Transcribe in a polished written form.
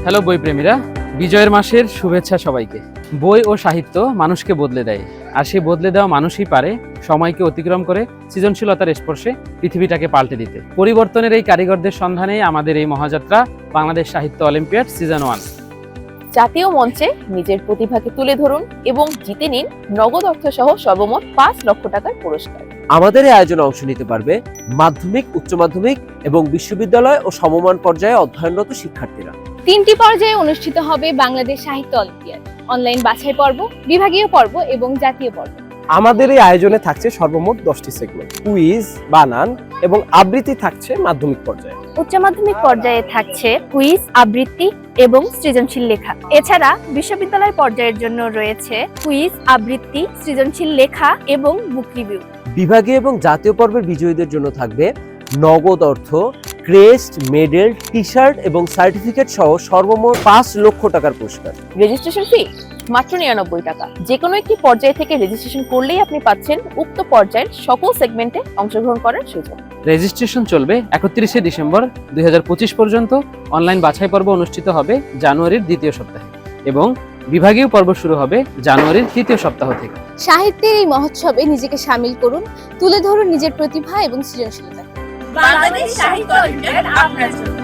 Hello বইপ্রেমীরা, বিজয়ের মাসের শুভেচ্ছা সবাইকে। বই ও সাহিত্য মানুষকে বদলে দেয়, আর সেই বদলে দেওয়া মানুষই পারে সময়কে অতিক্রম করে সৃজনশীলতার স্পর্শে পৃথিবীটাকে পাল্টে দিতে। পরিবর্তনের এই কারিগরদের সন্ধানে আমাদের এই মহাযাত্রা বাংলাদেশ সাহিত্য অলিম্পিয়াড সিজন 1। জাতীয় মঞ্চে নিজের প্রতিভাকে তুলে ধরুন এবং জিতে নিন নগদ অর্থ সহ সর্বমোট 5 লক্ষ টাকার পুরস্কার। আমাদের এই আয়োজনে অংশ নিতে পারবে মাধ্যমিক, উচ্চ মাধ্যমিক এবং বিশ্ববিদ্যালয় ও সমমান পর্যায়ে অধ্যয়নরত শিক্ষার্থীরা। 3টি পর্যায়ে অনুষ্ঠিত হবে বাংলাদেশ সাহিত্য অলিম্পিয়াড, অনলাইন বাছাই পর্ব, বিভাগীয় পর্ব এবং জাতীয় পর্ব। আমাদের এই আয়োজনে থাকছে সর্বমোট 10টি সেগমেন্ট, কুইজ, বানান এবং আবৃত্তি থাকছে মাধ্যমিক পর্যায়ে। উচ্চ মাধ্যমিক পর্যায়ে থাকছে কুইজ, আবৃত্তি এবং সৃজনশীল লেখা। এছাড়া বিশ্ববিদ্যালয় পর্যায়ের জন্য রয়েছে কুইজ, আবৃত্তি, সৃজনশীল লেখা এবং বুক রিভিউ। বিভাগীয় এবং জাতীয় পর্বের বিজয়ীদের জন্য থাকবে নগদ অর্থ, ক্রেস্ট, মেডেল, টি শার্ট এবং সার্টিফিকেট সহ সর্বমোট 5 লক্ষ টাকার পুরস্কার। রেজিস্ট্রেশন ফি মাত্র 99 টাকা। যে কোনো একটি পর্যায় থেকে রেজিস্ট্রেশন করলেই আপনি পাচ্ছেন উক্ত পর্যায়ের সকল সেগমেন্টে অংশগ্রহণ করার সুযোগ। রেজিস্ট্রেশন চলবে 31শে ডিসেম্বর 2025 পর্যন্ত। অনলাইন বাছাই পর্ব অনুষ্ঠিত হবে জানুয়ারির দ্বিতীয় সপ্তাহে এবং বিভাগীয় পর্ব শুরু হবে জানুয়ারির তৃতীয় সপ্তাহ থেকে। সাহিত্যের এই মহোৎসবে নিজেকে শামিল করুন, তুলে ধরুন নিজের প্রতিভা এবং সৃজনশীলতা। বাংলাদেশ সাহিত্য অলিম্পিয়াড আপনার জন্য।